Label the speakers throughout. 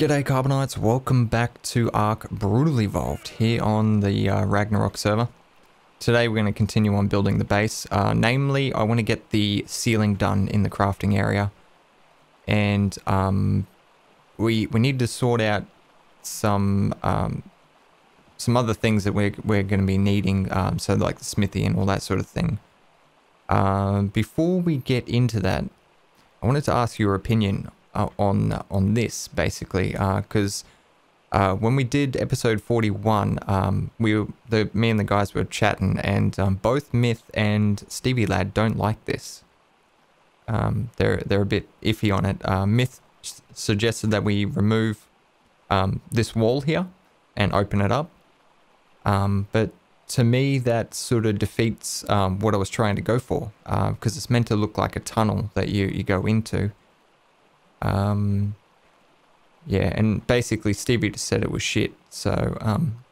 Speaker 1: G'day Carbonites, welcome back to Ark Brutal Evolved here on the Ragnarok server. Today we're going to continue on building the base. Namely, I want to get the ceiling done in the crafting area. And we need to sort out some other things that we're going to be needing, so like the smithy and all that sort of thing. Before we get into that, I wanted to ask your opinion on this, basically, because when we did episode 41, me and the guys were chatting, and both Myth and Stevie Lad don't like this. They're a bit iffy on it. Myth suggested that we remove this wall here and open it up, but to me that sort of defeats what I was trying to go for, because it's meant to look like a tunnel that you go into. Yeah, and basically Stevie just said it was shit, so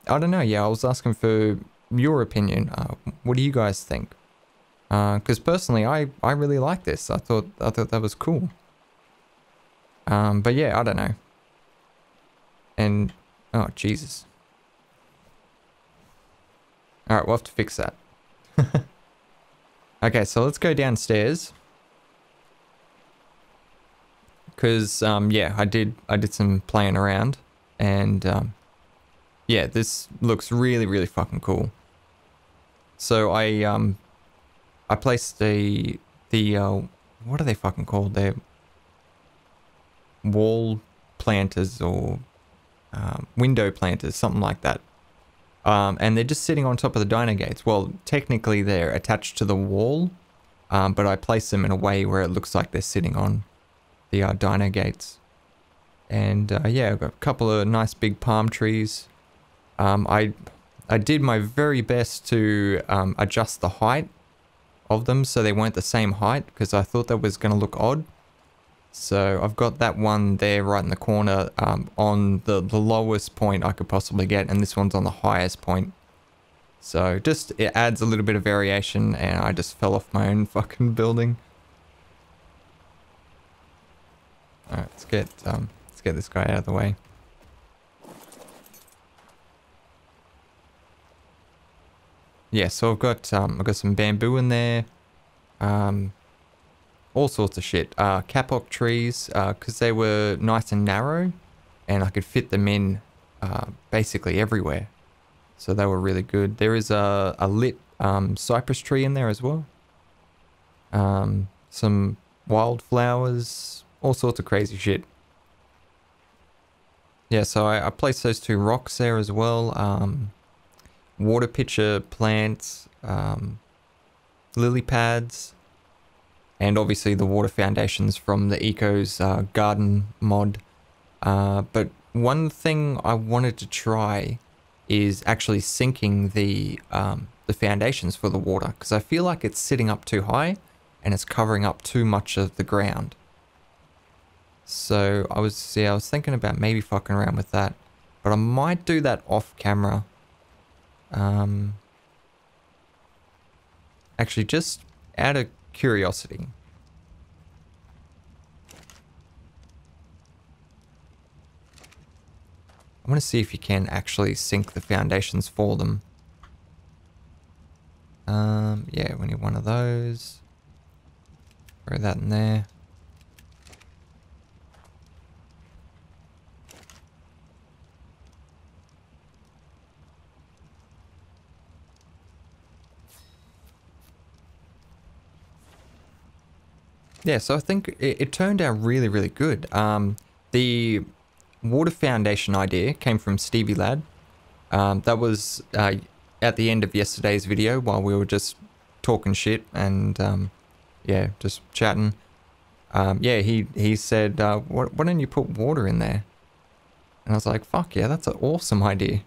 Speaker 1: I don't know. Yeah, I was asking for your opinion. What do you guys think? Because personally I really like this. I thought that was cool. But yeah, I don't know. And oh Jesus. Alright, we'll have to fix that. Okay, so let's go downstairs. Because yeah, I did some playing around, and yeah, this looks really fucking cool. So I placed the what are they fucking called? They're wall planters or window planters, something like that. And they're just sitting on top of the dino gates. Well, technically they're attached to the wall, but I placed them in a way where it looks like they're sitting on the dino gates. And yeah, I've got a couple of nice big palm trees. I did my very best to adjust the height of them so they weren't the same height, because I thought that was going to look odd. So I've got that one there right in the corner on the lowest point I could possibly get, and this one's on the highest point. So just, it adds a little bit of variation, and I just fell off my own fucking building. Alright, let's get this guy out of the way. Yeah, so I've got some bamboo in there. All sorts of shit. Kapok trees, because they were nice and narrow, and I could fit them in basically everywhere. So they were really good. There is a lit cypress tree in there as well. Some wildflowers, all sorts of crazy shit. Yeah, so I placed those two rocks there as well. Water pitcher plants, lily pads, and obviously the water foundations from the Eco's garden mod. But one thing I wanted to try is actually sinking the foundations for the water, because I feel like it's sitting up too high and it's covering up too much of the ground. So I was thinking about maybe fucking around with that, but I might do that off camera. Actually, just out of curiosity. I want to see if you can actually sink the foundations for them. Yeah, we need one of those. Throw that in there. Yeah, so I think it turned out really good. The water foundation idea came from Stevie Lad. That was at the end of yesterday's video while we were just talking shit and yeah, just chatting. Yeah, he said, why don't you put water in there? And I was like, fuck yeah, that's an awesome idea.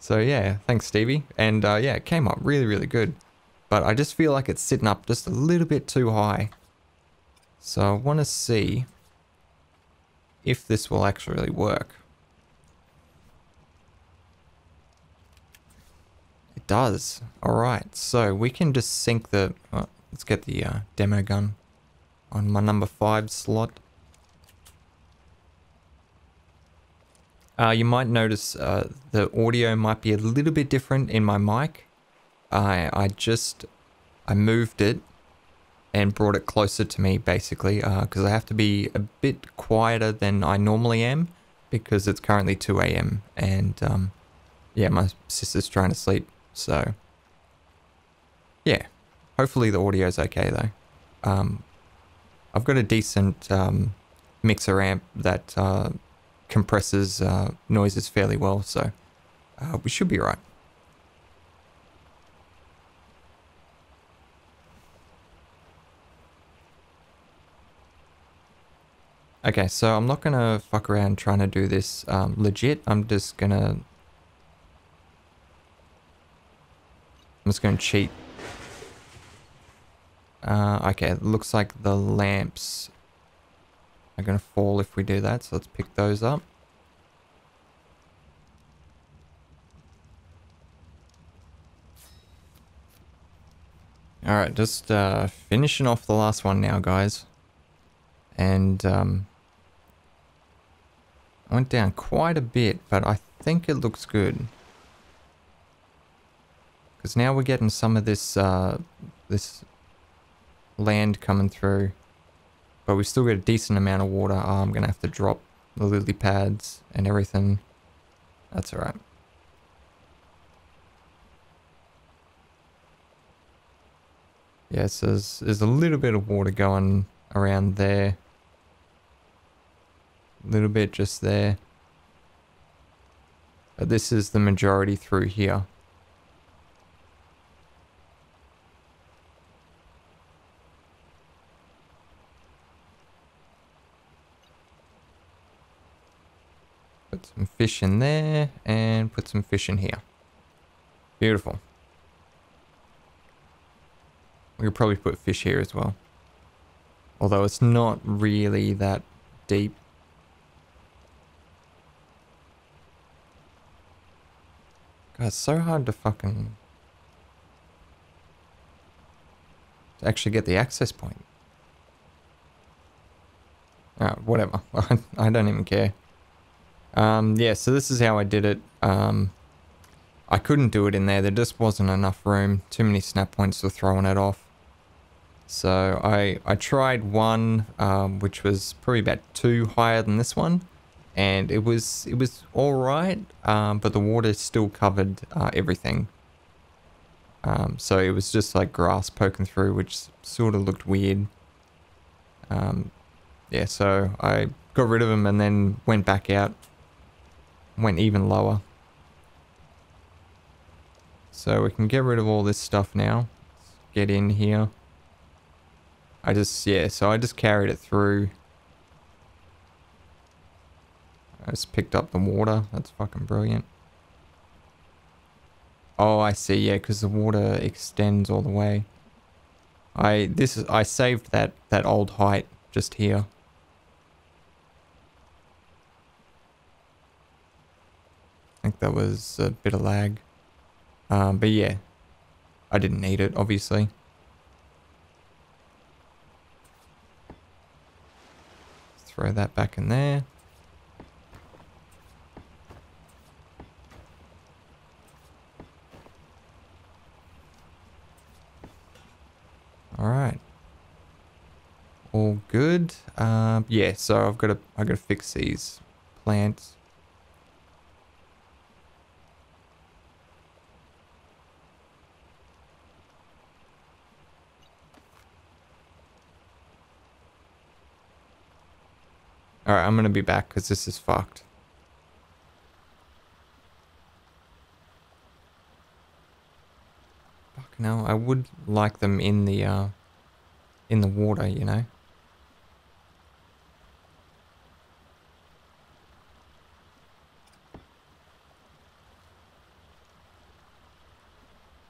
Speaker 1: So yeah, thanks Stevie. And yeah, it came up really good. But I just feel like it's sitting up just a little bit too high. So I want to see if this will actually work. It does. Alright, so we can just sink the... Oh, let's get the demo gun on my number 5 slot. You might notice the audio might be a little bit different in my mic. I moved it and brought it closer to me basically because I have to be a bit quieter than I normally am because it's currently 2 a.m. and yeah, my sister's trying to sleep, so yeah, hopefully the audio is okay though. I've got a decent mixer amp that compresses noises fairly well, so we should be right. Okay, so I'm not gonna fuck around trying to do this legit. I'm just gonna cheat. Okay, it looks like the lamps are gonna fall if we do that, so let's pick those up. Alright, just finishing off the last one now, guys. And I went down quite a bit, but I think it looks good. Because now we're getting some of this this land coming through. But we still got a decent amount of water. Oh, I'm going to have to drop the lily pads and everything. That's alright. Yeah, so there's a little bit of water going around there. A little bit just there. But this is the majority through here. Put some fish in there and put some fish in here. Beautiful. We could probably put fish here as well. Although it's not really that deep. God, it's so hard to actually get the access point. Alright, whatever. I don't even care. Yeah, so this is how I did it. I couldn't do it in there. There just wasn't enough room. Too many snap points were throwing it off. So I tried one, which was probably about 2 higher than this one, and it was all right, but the water still covered everything. So it was just like grass poking through, which sort of looked weird. Yeah, so I got rid of them and then went back out, went even lower. So we can get rid of all this stuff now. Let's get in here. So I just carried it through. I just picked up the water. That's fucking brilliant. Oh, I see. Yeah, because the water extends all the way. I saved that old height just here. I think that was a bit of lag. But yeah, I didn't need it, obviously. Throw that back in there. All right. All good. Yeah, so I gotta fix these plants. Alright, I'm gonna be back because this is fucked. Fuck no, I would like them in the water, you know?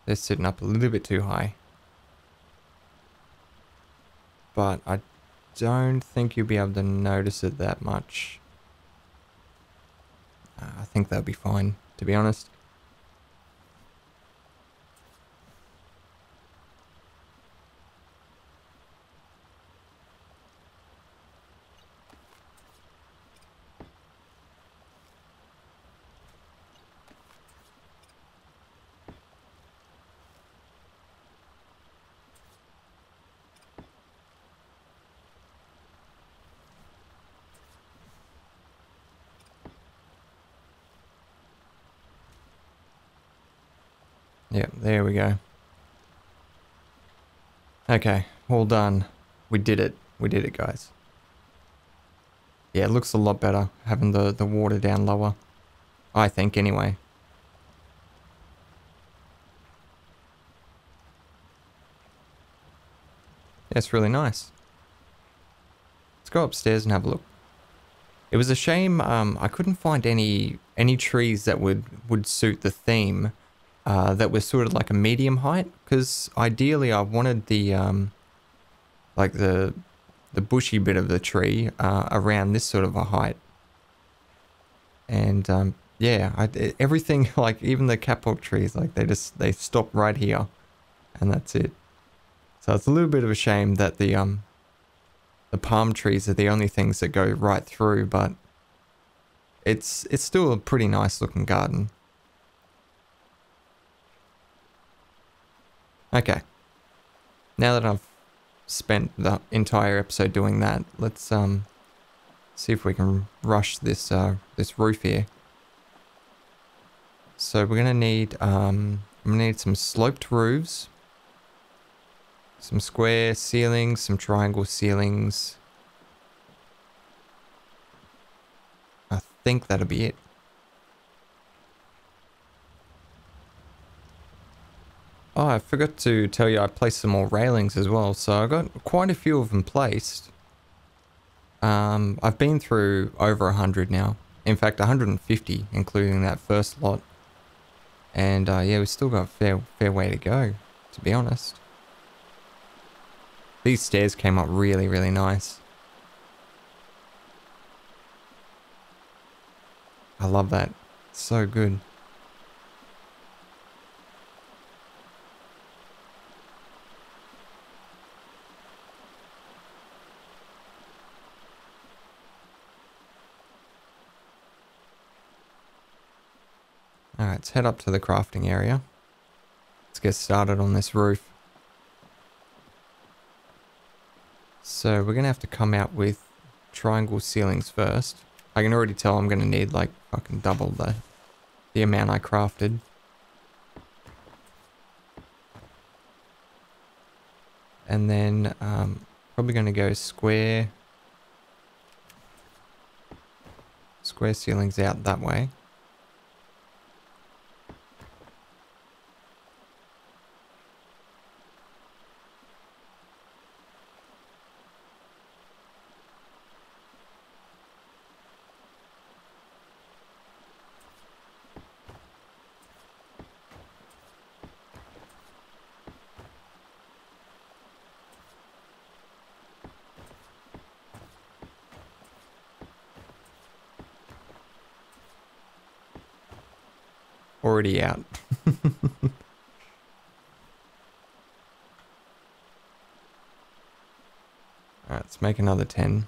Speaker 1: They're sitting up a little bit too high. But I don't think you'll be able to notice it that much. I think they'll be fine, to be honest. Yep, there we go. Okay, all done. We did it. We did it, guys. Yeah, it looks a lot better having the water down lower. I think, anyway. Yeah, it's really nice. Let's go upstairs and have a look. It was a shame I couldn't find any trees that would suit the theme that was sort of like a medium height, because ideally I wanted the like the bushy bit of the tree around this sort of a height. And yeah, everything, like even the kapok trees, like they stop right here, and that's it. So it's a little bit of a shame that the palm trees are the only things that go right through, but it's still a pretty nice looking garden. Okay. Now that I've spent the entire episode doing that, let's see if we can rush this this roof here. So we're gonna need I'm gonna need some sloped roofs, some square ceilings, some triangle ceilings. I think that'll be it. Oh, I forgot to tell you I placed some more railings as well, so I got quite a few of them placed. I've been through over 100 now. In fact, 150, including that first lot. And yeah, we've still got a fair way to go, to be honest. These stairs came up really, really nice. I love that. It's so good. Alright, let's head up to the crafting area. Let's get started on this roof. So we're going to have to come out with triangle ceilings first. I can already tell I'm going to need like fucking double the amount I crafted. And then probably going to go square ceilings out that way. Already out. Alright, let's make another 10.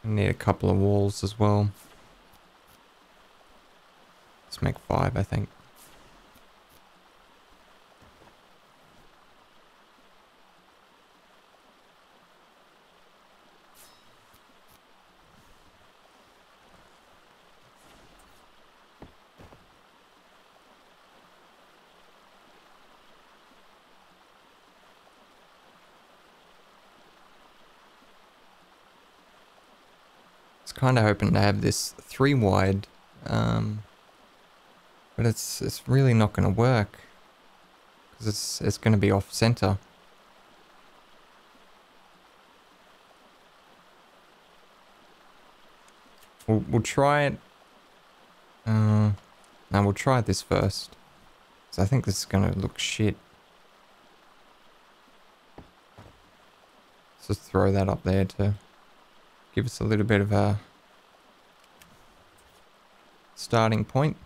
Speaker 1: I need a couple of walls as well. Let's make 5, I think. Kind of hoping to have this 3 wide, but it's really not going to work because it's going to be off center. We'll try it. No, we'll try this first because I think this is going to look shit. Let's just throw that up there to give us a little bit of a starting point.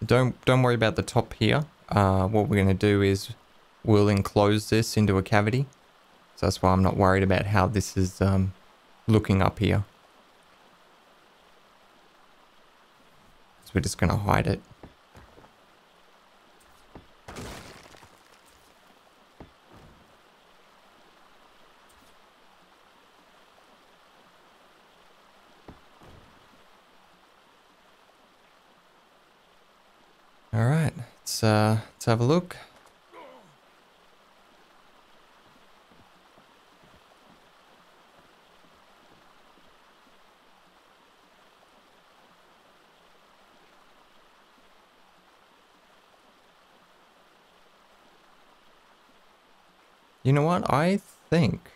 Speaker 1: Don't worry about the top here. What we're going to do is we'll enclose this into a cavity. So that's why I'm not worried about how this is looking up here. So we're just going to hide it. Alright, let's have a look. You know what? I think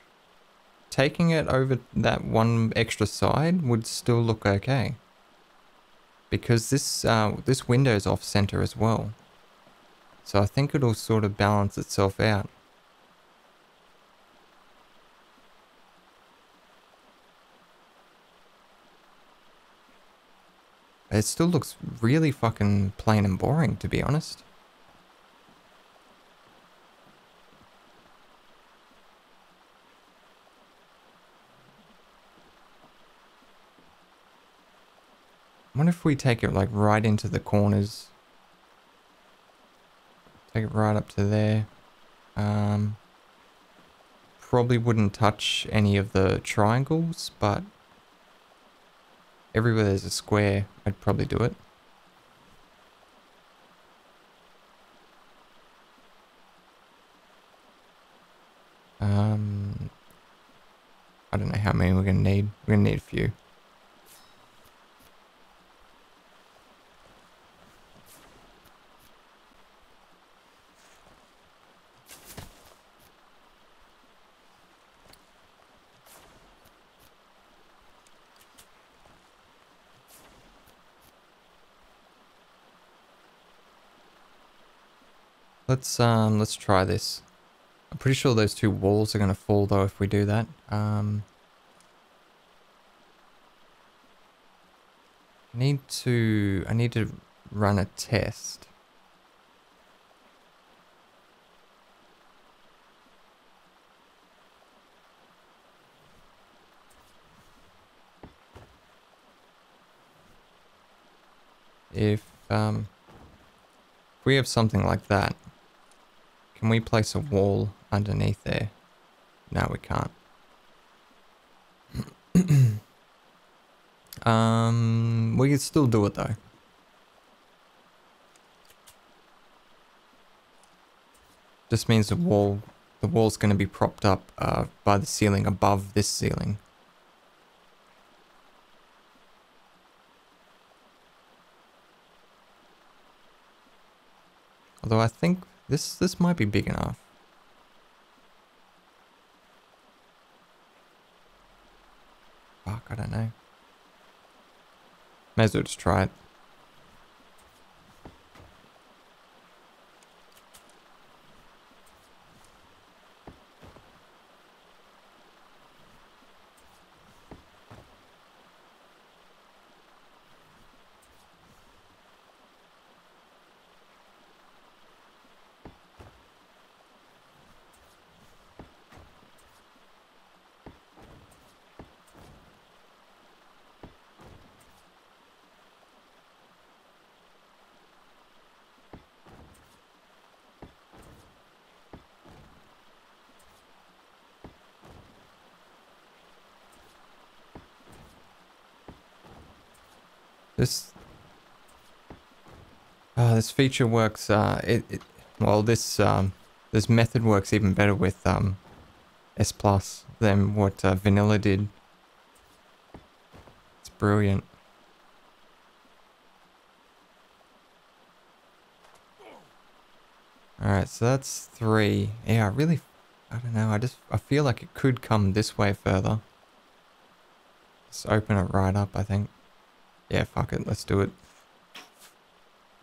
Speaker 1: taking it over that one extra side would still look okay. Because this window's off center as well. So I think it'll sort of balance itself out. It still looks really fucking plain and boring, to be honest. I wonder if we take it like right into the corners. Take it right up to there. Probably wouldn't touch any of the triangles, but everywhere there's a square, I'd probably do it. I don't know how many we're gonna need. We're gonna need a few. Let's try this. I'm pretty sure those two walls are gonna fall though if we do that. I need to run a test. If we have something like that, can we place a wall underneath there? No, we can't. We can still do it though. Just means the wall's going to be propped up by the ceiling above this ceiling. Although I think this might be big enough. Fuck, I don't know. May as well just try it. This feature works. Well, this method works even better with S Plus than what vanilla did. It's brilliant. All right, so that's 3. Yeah, I don't know. I feel like it could come this way further. Let's open it right up, I think. Yeah, fuck it. Let's do it.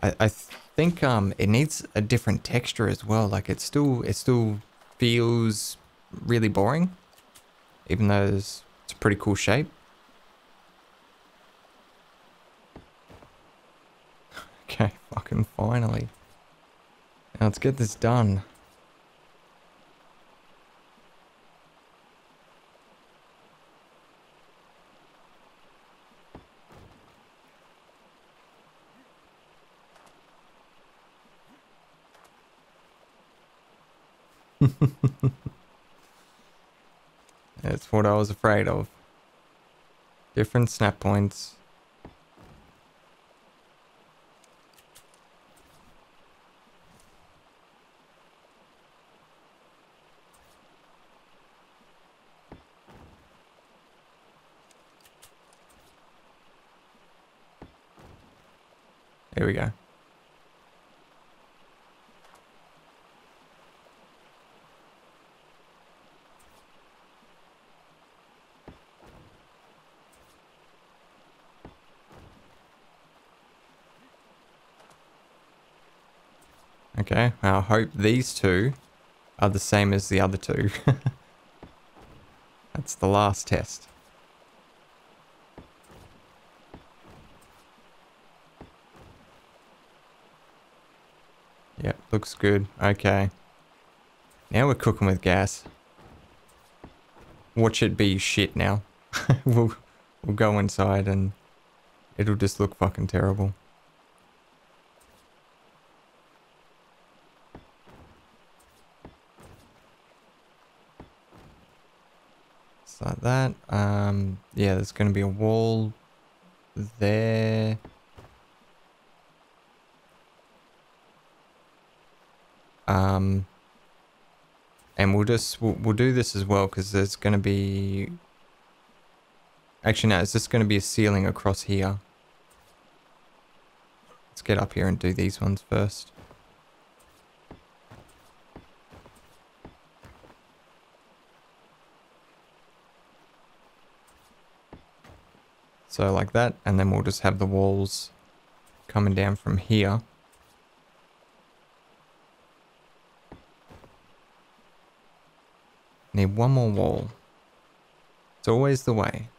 Speaker 1: I think it needs a different texture as well. Like it still feels really boring, even though it's a pretty cool shape. Okay, fucking finally. Now let's get this done. That's what I was afraid of. Different snap points. There we go. Okay, I hope these two are the same as the other two. That's the last test. Yep, looks good. Okay. Now we're cooking with gas. Watch it be shit now. we'll, we'll go inside and it'll just look fucking terrible. Just like that. Yeah, there's going to be a wall there. And we'll do this as well because there's going to be... Actually, no, it's just going to be a ceiling across here. Let's get up here and do these ones first. So like that, and then we'll just have the walls coming down from here. Need one more wall. It's always the way.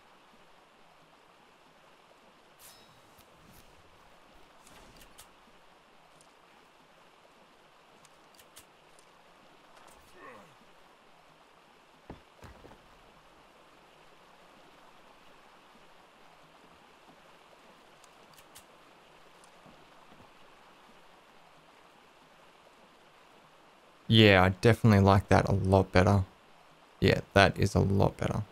Speaker 1: Yeah, I definitely like that a lot better. Yeah, that is a lot better.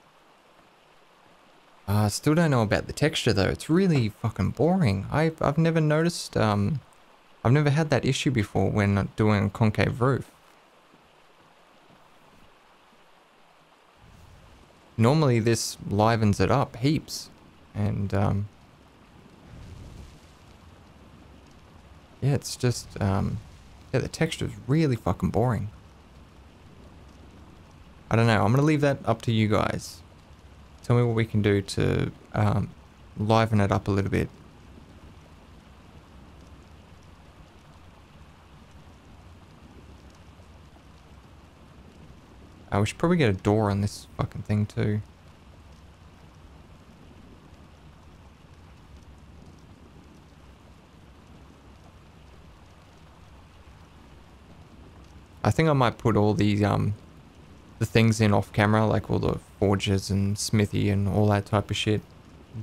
Speaker 1: I still don't know about the texture though. It's really fucking boring. I've never noticed, I've never had that issue before when doing a concave roof. Normally this livens it up heaps. And, yeah, it's just, yeah, the texture is really fucking boring. I don't know. I'm going to leave that up to you guys. Tell me what we can do to liven it up a little bit. We should probably get a door on this fucking thing too. I think I might put all the things in off camera, like all the forges and smithy and all that type of shit.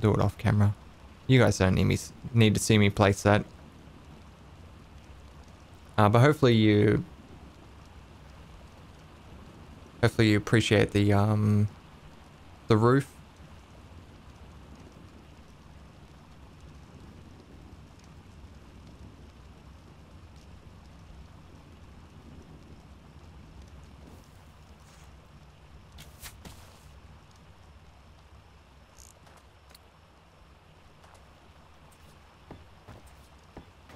Speaker 1: Do it off camera. You guys don't need to see me place that. But hopefully you appreciate the roof.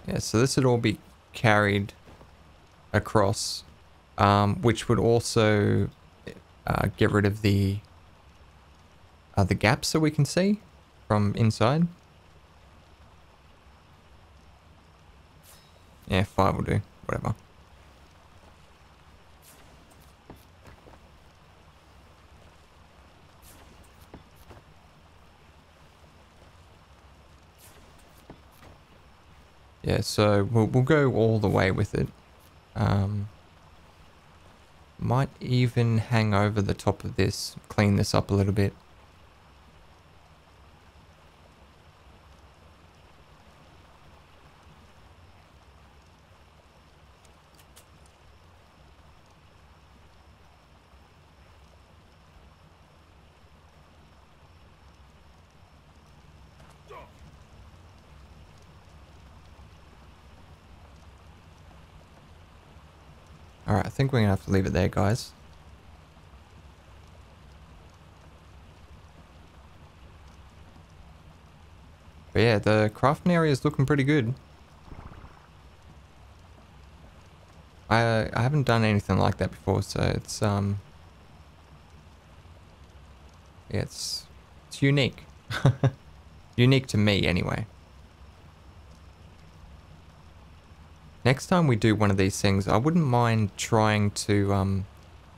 Speaker 1: Yeah, so this would all be carried across, which would also get rid of the gaps that we can see from inside. Yeah, 5 will do, whatever. Yeah, so we'll go all the way with it. Might even hang over the top of this, clean this up a little bit. Alright, I think we're gonna have to leave it there, guys. But yeah, the crafting area is looking pretty good. I haven't done anything like that before, so it's yeah, it's unique. Unique to me anyway. Next time we do one of these things, I wouldn't mind trying to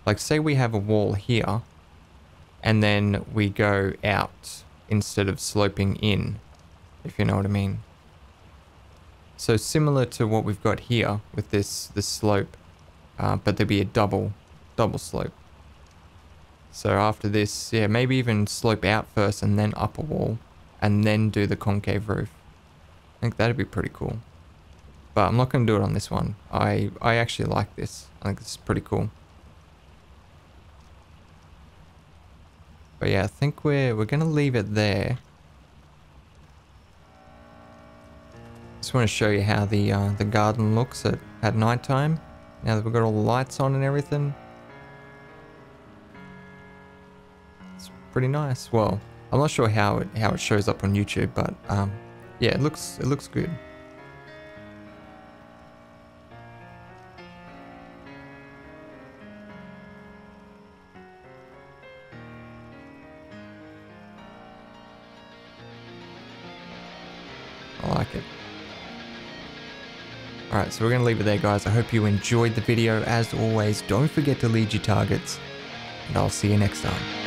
Speaker 1: like say we have a wall here and then we go out instead of sloping in, if you know what I mean. So similar to what we've got here with this slope, but there'd be a double slope. So after this, yeah, maybe even slope out first and then up a wall and then do the concave roof. I think that'd be pretty cool. But I'm not going to do it on this one. I actually like this. I think it's pretty cool. But yeah, I think we're going to leave it there. Just want to show you how the garden looks at nighttime. Now that we've got all the lights on and everything. It's pretty nice. Well, I'm not sure how it shows up on YouTube, but yeah, it looks good. I like it. Alright, so we're going to leave it there, guys. I hope you enjoyed the video. As always, don't forget to lead your targets, and I'll see you next time.